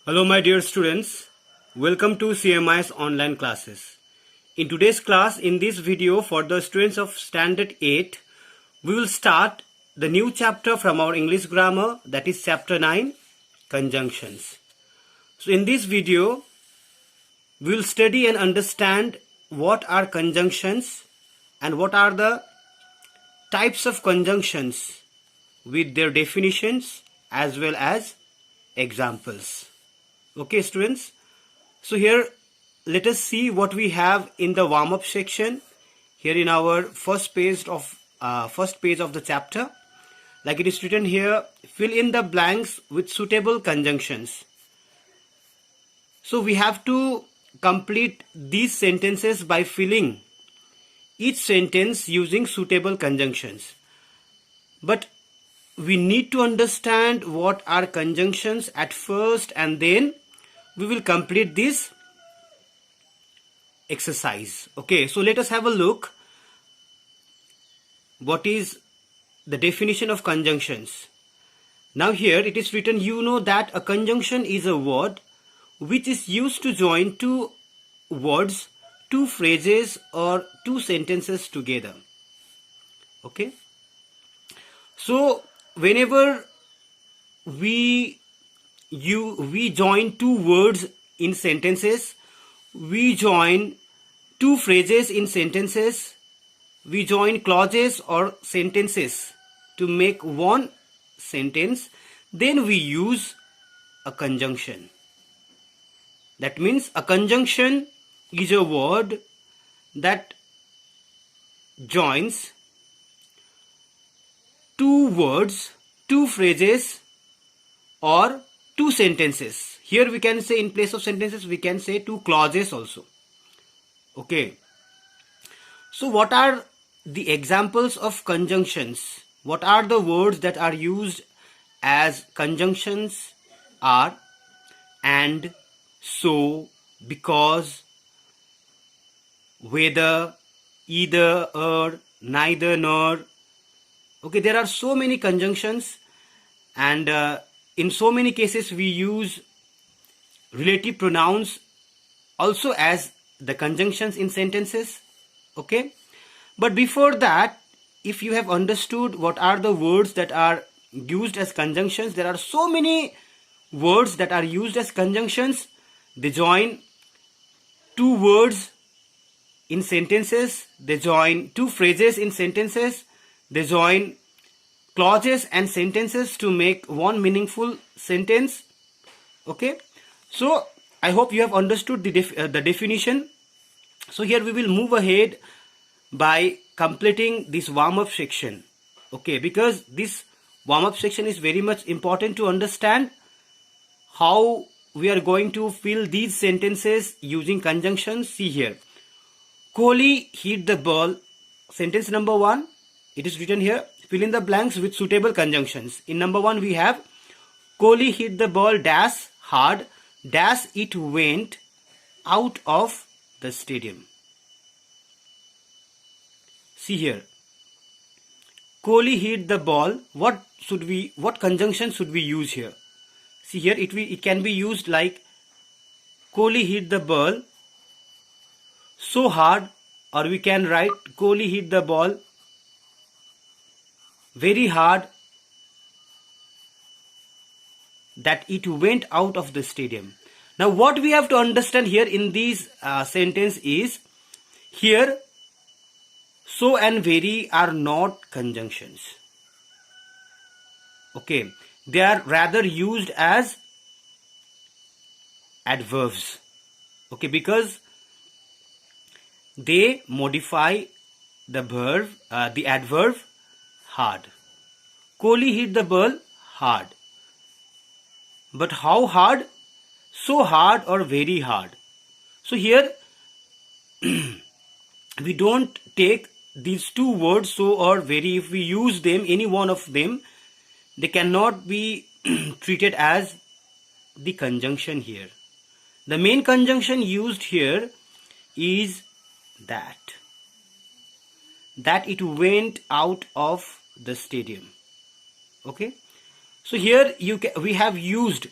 Hello my dear students, welcome to CMI's online classes. In today's class, in this video for the students of Standard 8, we will start the new chapter from our English grammar, that is chapter 9, Conjunctions. So in this video, we will study and understand what are conjunctions and what are the types of conjunctions with their definitions as well as examples. Okay students, so here let us see what we have in the warm-up section here in our first page of the chapter. Like it is written here, fill in the blanks with suitable conjunctions. So we have to complete these sentences by filling each sentence using suitable conjunctions. But we need to understand what are conjunctions at first, and then we will complete this exercise. Okay, so let us have a look what is the definition of conjunctions. Now here it is written, you know that a conjunction is a word which is used to join two words, two phrases or two sentences together. Okay, so whenever we join two words in sentences, we join two phrases in sentences, we join clauses or sentences to make one sentence, then we use a conjunction. That means a conjunction is a word that joins two words, two phrases or two sentences. Here we can say, in place of sentences, we can say two clauses also. Okay. So what are the examples of conjunctions? What are the words that are used as conjunctions? Are, and, so, because, whether, either, or, neither, nor. Okay, there are so many conjunctions, and in so many cases we use relative pronouns also as the conjunctions in sentences. Okay, but before that, if you have understood what are the words that are used as conjunctions, there are so many words that are used as conjunctions. They join two words in sentences, they join two phrases in sentences, they join clauses and sentences to make one meaningful sentence. Okay, so I hope you have understood the definition. So here we will move ahead by completing this warm-up section. Okay, because this warm-up section is very much important to understand how we are going to fill these sentences using conjunctions. See here, Kohli hit the ball. Sentence number 1, it is written here, fill in the blanks with suitable conjunctions. In number 1 we have, Kohli hit the ball dash hard dash it went out of the stadium. See here, Kohli hit the ball. What conjunction should we use here? See here, it can be used like Kohli hit the ball so hard, or we can write Kohli hit the ball very hard that it went out of the stadium. Now what we have to understand here in these sentence is, here so and very are not conjunctions. Okay, they are rather used as adverbs. Okay, because they modify the verb, the adverb hard. Kohli hit the ball hard. But how hard? So hard or very hard. So here we don't take these two words, so or very. If we use them, any one of them, they cannot be treated as the conjunction here. The main conjunction used here is that it went out of the stadium. Okay, so here we have used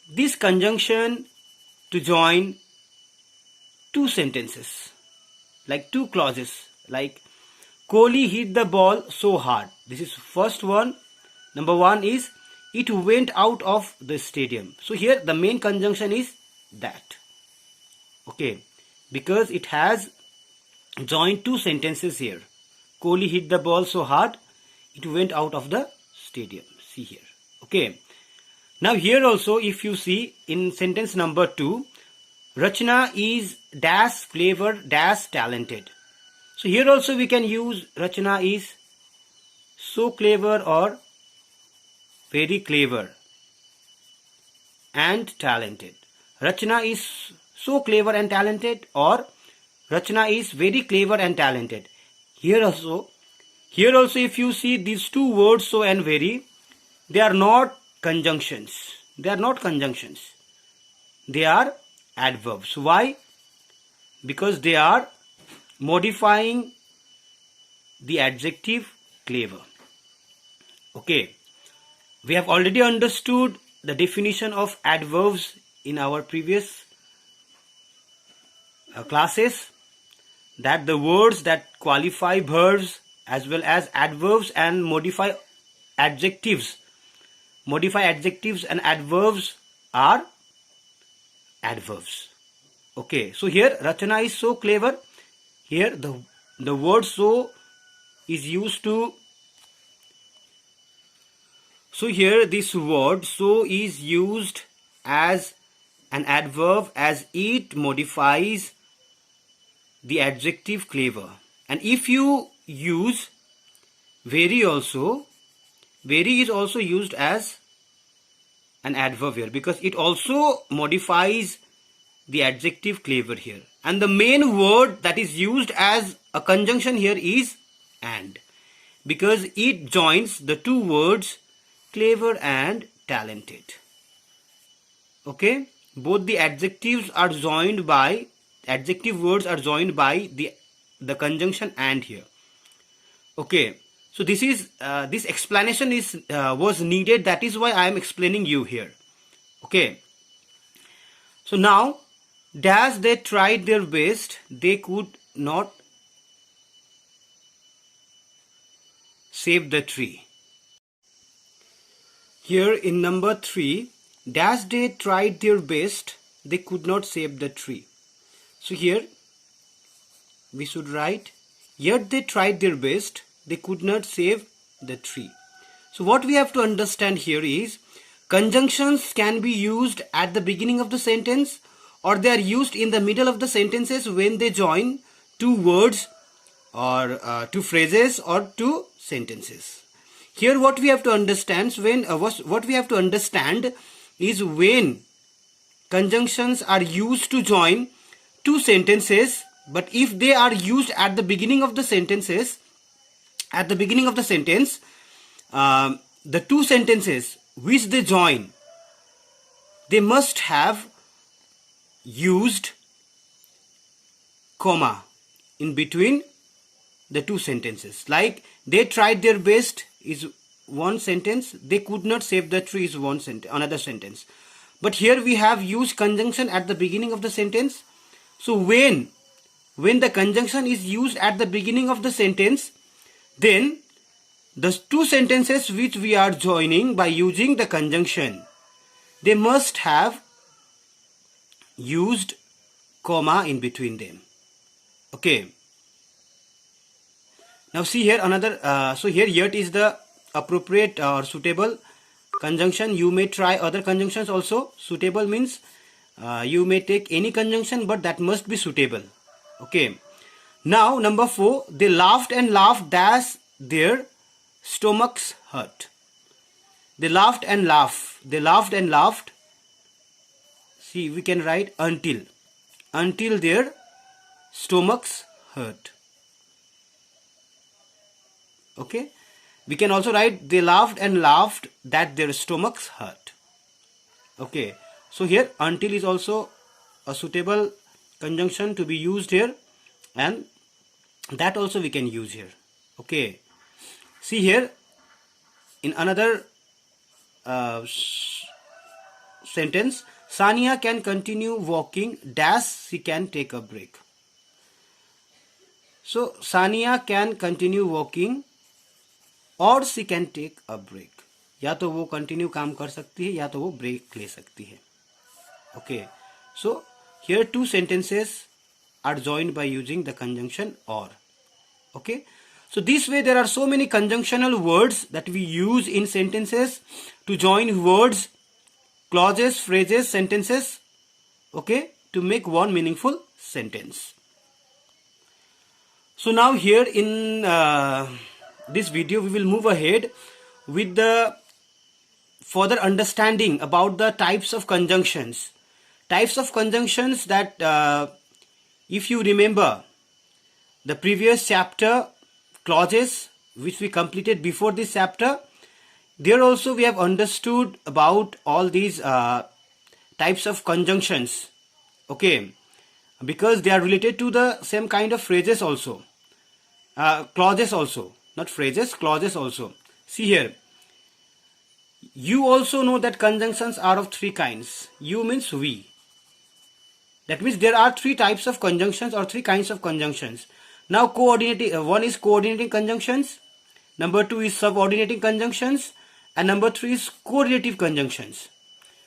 this conjunction to join two sentences, like two clauses, like Kohli hit the ball so hard. This is first one. Number one is it went out of the stadium. So here the main conjunction is that. Okay, because it has joined two sentences here. Kohli hit the ball so hard, it went out of the stadium. See here. Okay. Now here also, if you see in sentence number 2, Rachna is dash clever dash talented. So here also we can use Rachna is so clever or very clever and talented. Rachna is so clever and talented, or Rachna is very clever and talented. Here also if you see these two words so and very, they are not conjunctions. They are not conjunctions. They are adverbs. Why? Because they are modifying the adjective clever. Okay. We have already understood the definition of adverbs in our previous classes, that the words that qualify verbs as well as adverbs and modify adjectives and adverbs are adverbs. Okay, so here Rachna is so clever. Here the word so is used to, so here this word so is used as an adverb as it modifies the adjective clever. And if you use very also, very is also used as an adverb here because it also modifies the adjective clever here. And the main word that is used as a conjunction here is and, because it joins the two words clever and talented. Okay, both the adjectives are joined by, adjective words are joined by the conjunction and here. Okay, so this is this explanation is was needed. That is why I am explaining you here. Okay, so now dash they tried their best, they could not save the tree. Here in number 3, dash they tried their best, they could not save the tree. So here we should write, yet they tried their best, they could not save the tree. So what we have to understand here is conjunctions can be used at the beginning of the sentence, or they are used in the middle of the sentences when they join two words or two phrases or two sentences. Here what we have to understand is when conjunctions are used to join two sentences, but if they are used at the beginning of the sentences, at the beginning of the sentence, the two sentences which they join, they must have used comma in between the two sentences. Like they tried their best is one sentence, they could not save the tree is one sentence, another sentence. But here we have used conjunction at the beginning of the sentence. So when the conjunction is used at the beginning of the sentence, then the two sentences which we are joining by using the conjunction, they must have used comma in between them. Okay. Now see here another, so here yet is the appropriate or suitable conjunction. You may try other conjunctions also. Suitable means you may take any conjunction, but that must be suitable. Okay. Now number 4, they laughed and laughed dash their stomachs hurt. They laughed and laughed. They laughed and laughed. See, we can write until their stomachs hurt. Okay. We can also write they laughed and laughed that their stomachs hurt. Okay. So here until is also a suitable conjunction to be used here, and that also we can use here. Okay. See here in another sentence, Sania can continue walking dash she can take a break. So Sania can continue walking और she can take a break. या तो वो continue काम कर सकती है या तो वो ब्रेक ले सकती है. Okay, so here two sentences are joined by using the conjunction or. Okay, so this way there are so many conjunctional words that we use in sentences to join words, clauses, phrases, sentences, okay, to make one meaningful sentence. So now here in this video we will move ahead with the further understanding about the types of conjunctions. Types of conjunctions that if you remember the previous chapter clauses which we completed before this chapter, there also we have understood about all these types of conjunctions, okay, because they are related to the same kind of phrases also, clauses also, not phrases, clauses also. See here, you also know that conjunctions are of three kinds. You means we. That means there are three types of conjunctions or three kinds of conjunctions. Now coordinating, one is coordinating conjunctions, number two is subordinating conjunctions, and number three is correlative conjunctions.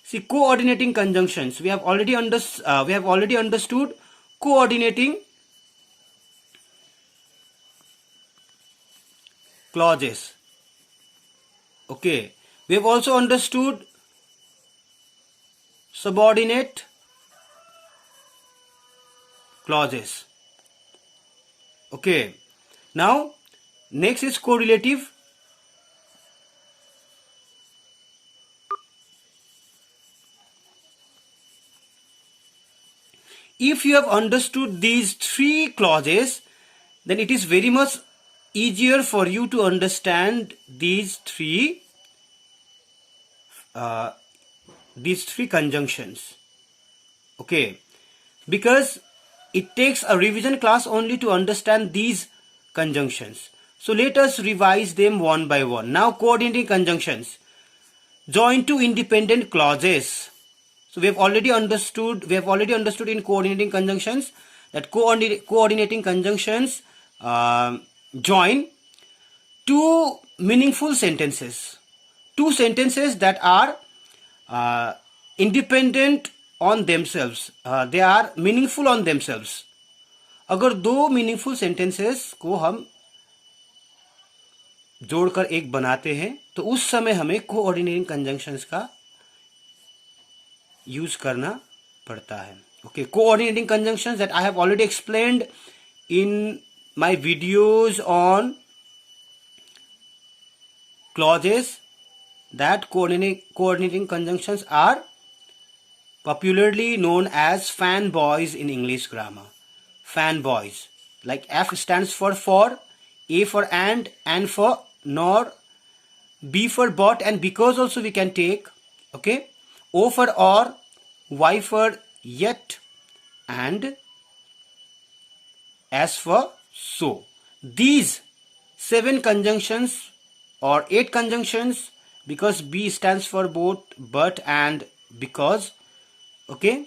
See, coordinating conjunctions, we have already understood coordinating clauses. Okay, we have also understood subordinate clauses. Okay, now next is correlative. If you have understood these three clauses, then it is very much easier for you to understand these three conjunctions. Okay, because it takes a revision class only to understand these conjunctions. So let us revise them one by one. Now coordinating conjunctions. Join two independent clauses. So we have already understood in coordinating conjunctions that coordinating conjunctions join two meaningful sentences. Two sentences that are independent on themselves. They are meaningful on themselves. अगर दो meaningful sentences को हम जोड़कर एक बनाते हैं तो उस समय हमें coordinating conjunctions का यूज करना पड़ता है. Okay, coordinating conjunctions that I have already explained in my videos on clauses, that coordinating conjunctions are popularly known as fanboys in English grammar. Fanboys, like F stands for, A for and for nor, B for but and because also we can take, okay, O for or, Y for yet, and S for so. These 7 conjunctions or 8 conjunctions, because B stands for both but and because, okay,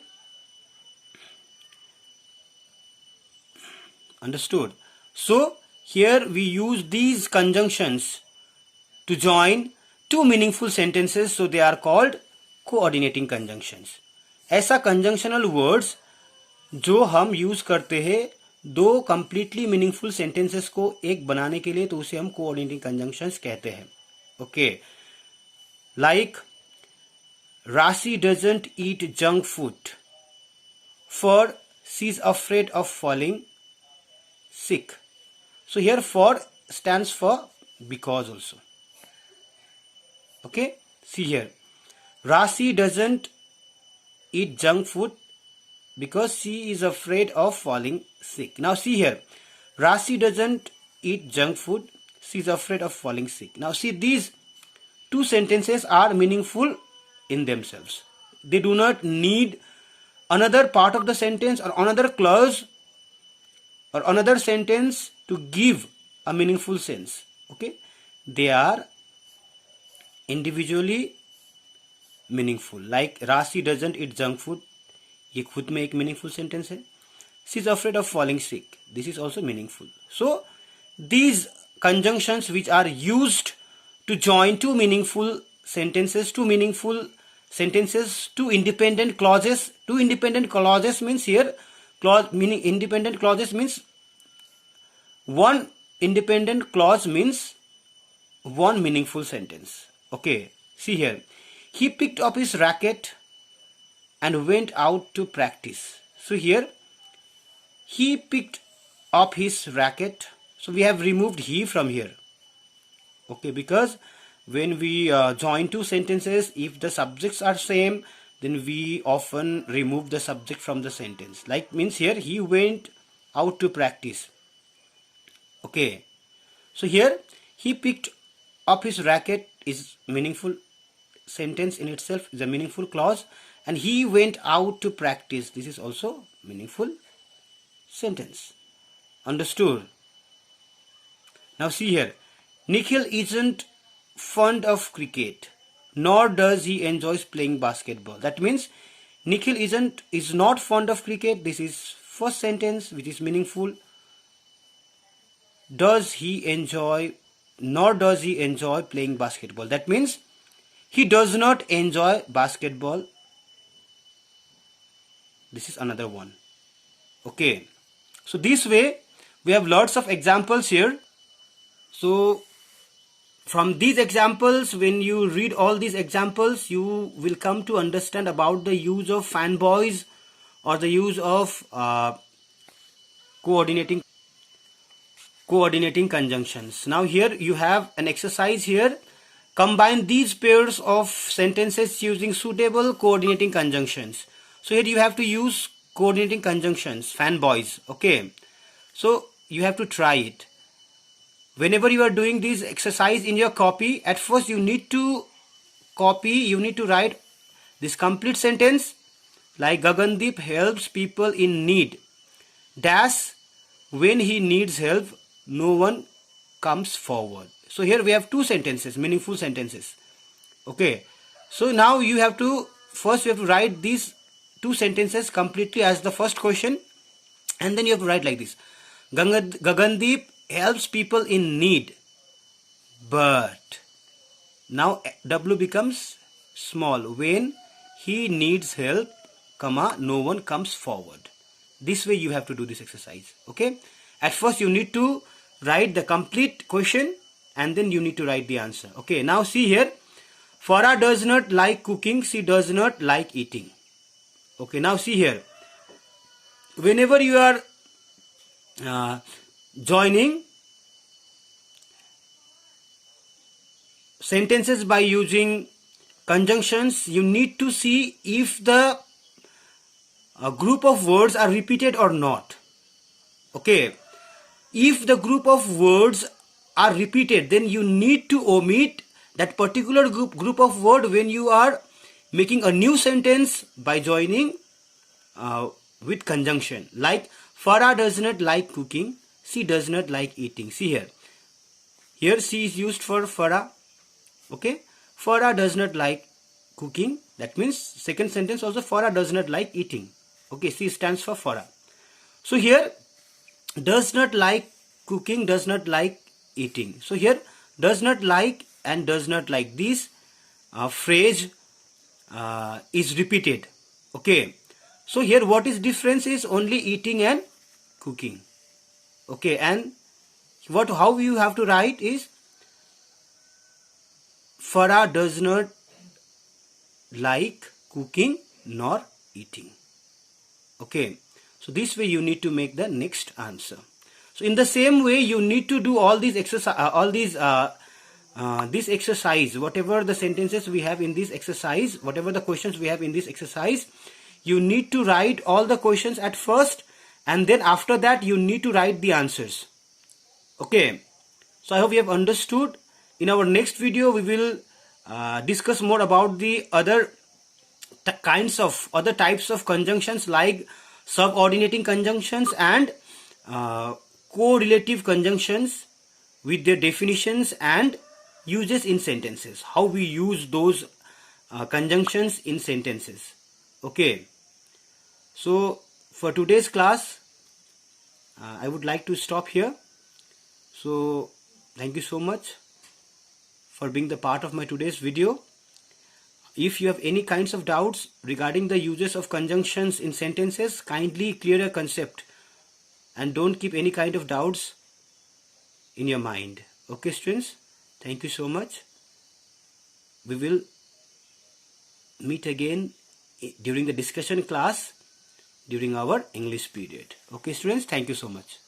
understood. So here we use these conjunctions to join two meaningful sentences, so they are called coordinating conjunctions. ऐसा conjunctional words जो हम use करते हैं दो completely meaningful sentences को एक बनाने के लिए, तो उसे हम coordinating conjunctions कहते हैं. Okay, like Rasi doesn't eat junk food for she's afraid of falling sick. So here for stands for because also. Okay, see here, Rasi doesn't eat junk food because she is afraid of falling sick. Now see here, Rasi doesn't eat junk food, she is afraid of falling sick. Now see, these two sentences are meaningful in themselves. They do not need another part of the sentence or another clause or another sentence to give a meaningful sense. Okay, they are individually meaningful, like राशि doesn't eat junk food, ये खुद में एक meaningful sentence है. She is afraid of falling sick, this is also meaningful. So these conjunctions which are used to join two meaningful sentences, two independent clauses. Two independent clauses means here, clause meaning independent clauses means one independent clause means one meaningful sentence. Okay, see here, he picked up his racket and went out to practice. So here, he picked up his racket. So we have removed he from here. Okay, because when we join two sentences, if the subjects are same, then we often remove the subject from the sentence. Like means here, he went out to practice. Okay, so here, he picked up his racket is meaningful sentence in itself, is a meaningful clause, and he went out to practice, this is also meaningful sentence. Understood? Now see here, Nikhil isn't fond of cricket, nor does he enjoys playing basketball. That means Nikhil is not fond of cricket. This is first sentence which is meaningful. Does he enjoy, nor does he enjoy playing basketball. That means he does not enjoy basketball. This is another one. Okay, so this way we have lots of examples here. So from these examples, when you read all these examples, you will come to understand about the use of fanboys or the use of coordinating conjunctions. Now here you have an exercise here. Combine these pairs of sentences using suitable coordinating conjunctions. So here you have to use coordinating conjunctions, fanboys. Okay, so you have to try it. Whenever you are doing this exercise in your copy, at first you need to write this complete sentence, like Gagandeep helps people in need. Dash, when he needs help, no one comes forward. So here we have two sentences, meaningful sentences. Okay, so now you have to write these two sentences completely as the first question, and then you have to write like this: Gagandeep helps people in need, but now W becomes small. When he needs help, comma, no one comes forward. This way you have to do this exercise. Okay, at first you need to write the complete question and then you need to write the answer. Okay, now see here, Farah does not like cooking, she does not like eating. Okay, now see here, whenever you are joining sentences by using conjunctions, you need to see if the group of words are repeated or not. Okay, if the group of words are repeated, then you need to omit that particular group of word when you are making a new sentence by joining with conjunction. Like Farah does not like cooking, she does not like eating. See here, she is used for Farah. Okay, Farah does not like cooking, that means second sentence also Farah does not like eating. Okay, C stands for Farah. So here, does not like cooking, does not like eating. So here, does not like and does not like, this phrase is repeated. Okay, so here what is difference is only eating and cooking. Okay, and how you have to write is Farah does not like cooking nor eating. Okay, so this way you need to make the next answer. So in the same way you need to do all these exercise, this exercise, whatever the sentences we have in this exercise, whatever the questions we have in this exercise, you need to write all the questions at first, and then after that you need to write the answers. Okay, so I hope you have understood. In our next video we will discuss more about the other types of conjunctions, like subordinating conjunctions and correlative conjunctions, with their definitions and uses in sentences, how we use those conjunctions in sentences. Okay, so for today's class I would like to stop here. So thank you so much for being the part of my today's video. If you have any kinds of doubts regarding the uses of conjunctions in sentences, kindly clear your concept and don't keep any kind of doubts in your mind. Okay students, thank you so much. We will meet again during the discussion class during our English period. Okay students, thank you so much.